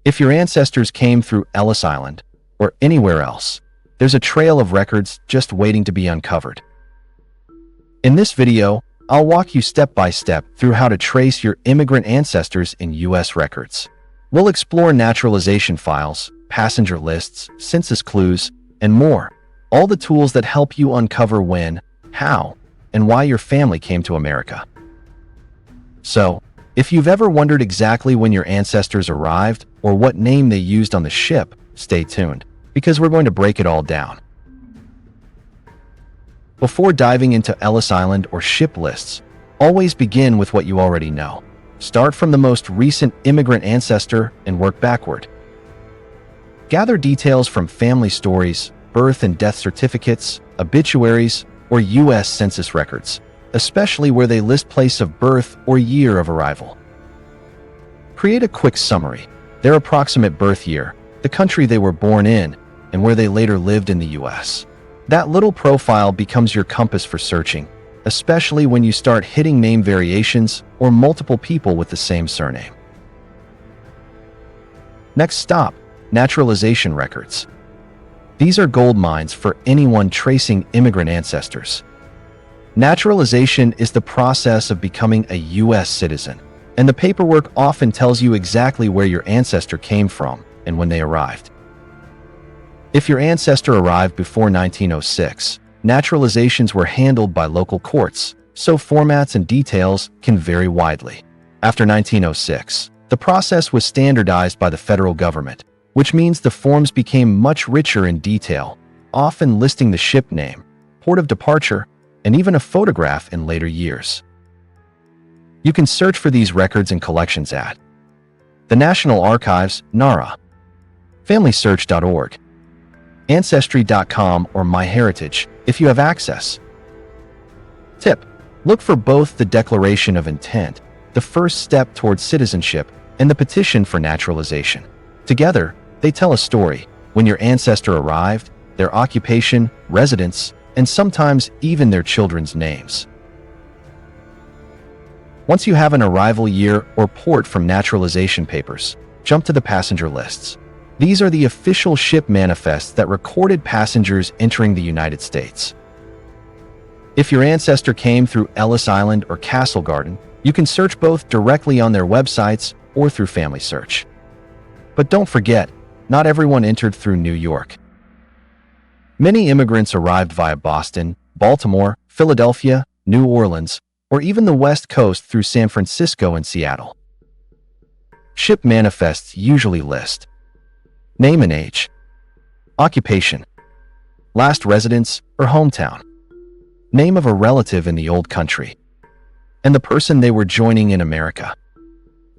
If your ancestors came through Ellis Island or anywhere else, there's a trail of records just waiting to be uncovered. In this video, I'll walk you step by step through how to trace your immigrant ancestors in U.S. records. We'll explore naturalization files, passenger lists, census clues, and more. All the tools that help you uncover when, how, and why your family came to America. So, if you've ever wondered exactly when your ancestors arrived or what name they used on the ship, stay tuned, because we're going to break it all down. Before diving into Ellis Island or ship lists, always begin with what you already know. Start from the most recent immigrant ancestor and work backward. Gather details from family stories, birth and death certificates, obituaries, or U.S. Census records, especially where they list place of birth or year of arrival. Create a quick summary, their approximate birth year, the country they were born in, and where they later lived in the U.S. That little profile becomes your compass for searching, especially when you start hitting name variations or multiple people with the same surname. Next stop, naturalization records. These are gold mines for anyone tracing immigrant ancestors. Naturalization is the process of becoming a U.S. citizen, and the paperwork often tells you exactly where your ancestor came from and when they arrived. If your ancestor arrived before 1906, naturalizations were handled by local courts, so formats and details can vary widely. After 1906, the process was standardized by the federal government, which means the forms became much richer in detail, often listing the ship name, port of departure, and even a photograph in later years. You can search for these records in collections at the National Archives, NARA, FamilySearch.org, Ancestry.com, or MyHeritage, if you have access. Tip: look for both the Declaration of Intent, the first step towards citizenship, and the Petition for Naturalization. Together, they tell a story: when your ancestor arrived, their occupation, residence, and sometimes even their children's names. Once you have an arrival year or port from naturalization papers, jump to the passenger lists. These are the official ship manifests that recorded passengers entering the United States. If your ancestor came through Ellis Island or Castle Garden, you can search both directly on their websites or through Family Search. But don't forget, not everyone entered through New York. Many immigrants arrived via Boston, Baltimore, Philadelphia, New Orleans, or even the West Coast through San Francisco and Seattle. Ship manifests usually list name and age, occupation, last residence or hometown, name of a relative in the old country, and the person they were joining in America.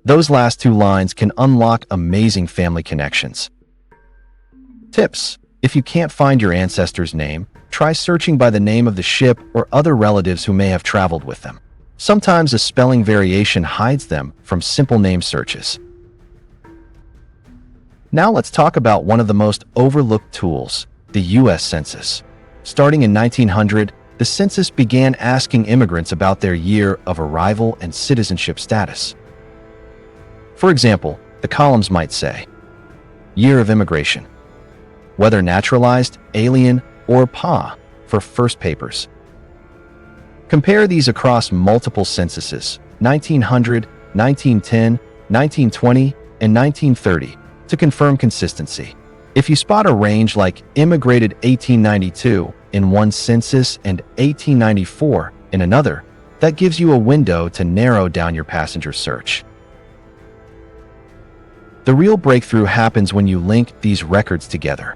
Those last two lines can unlock amazing family connections. Tips: if you can't find your ancestor's name, try searching by the name of the ship or other relatives who may have traveled with them. Sometimes a spelling variation hides them from simple name searches. Now let's talk about one of the most overlooked tools, the U.S. Census. Starting in 1900, the census began asking immigrants about their year of arrival and citizenship status. For example, the columns might say, year of immigration, whether naturalized, alien, or PA for first papers. Compare these across multiple censuses, 1900, 1910, 1920, and 1930, to confirm consistency. If you spot a range like immigrated 1892 in one census and 1894 in another, that gives you a window to narrow down your passenger search. The real breakthrough happens when you link these records together.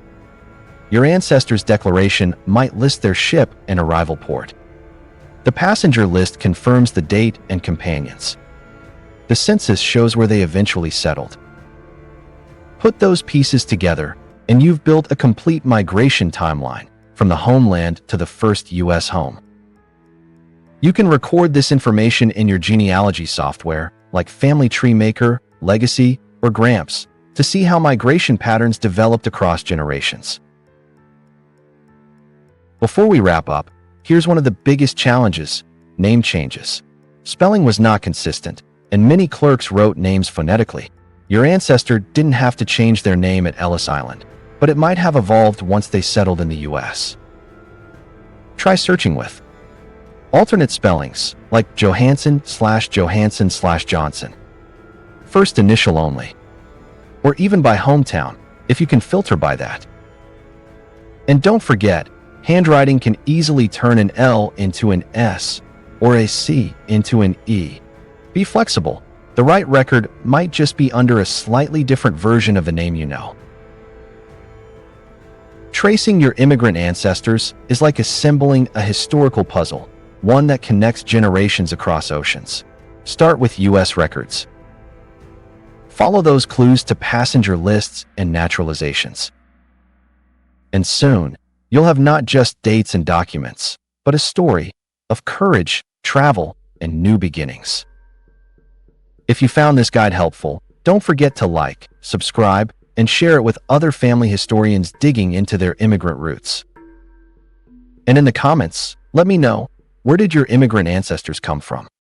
Your ancestor's declaration might list their ship and arrival port. The passenger list confirms the date and companions. The census shows where they eventually settled. Put those pieces together, and you've built a complete migration timeline from the homeland to the first U.S. home. You can record this information in your genealogy software, like Family Tree Maker, Legacy, or Gramps, to see how migration patterns developed across generations. Before we wrap up, here's one of the biggest challenges: name changes. Spelling was not consistent, and many clerks wrote names phonetically. Your ancestor didn't have to change their name at Ellis Island, but it might have evolved once they settled in the U.S. Try searching with alternate spellings, like Johansson/Johansson/Johnson, first initial only, or even by hometown, if you can filter by that. And don't forget, handwriting can easily turn an L into an S or a C into an E. Be flexible. The right record might just be under a slightly different version of a name you know. Tracing your immigrant ancestors is like assembling a historical puzzle, one that connects generations across oceans. Start with U.S. records. Follow those clues to passenger lists and naturalizations. And soon, you'll have not just dates and documents, but a story of courage, travel, and new beginnings. If you found this guide helpful, don't forget to like, subscribe, and share it with other family historians digging into their immigrant roots. And in the comments, let me know, where did your immigrant ancestors come from?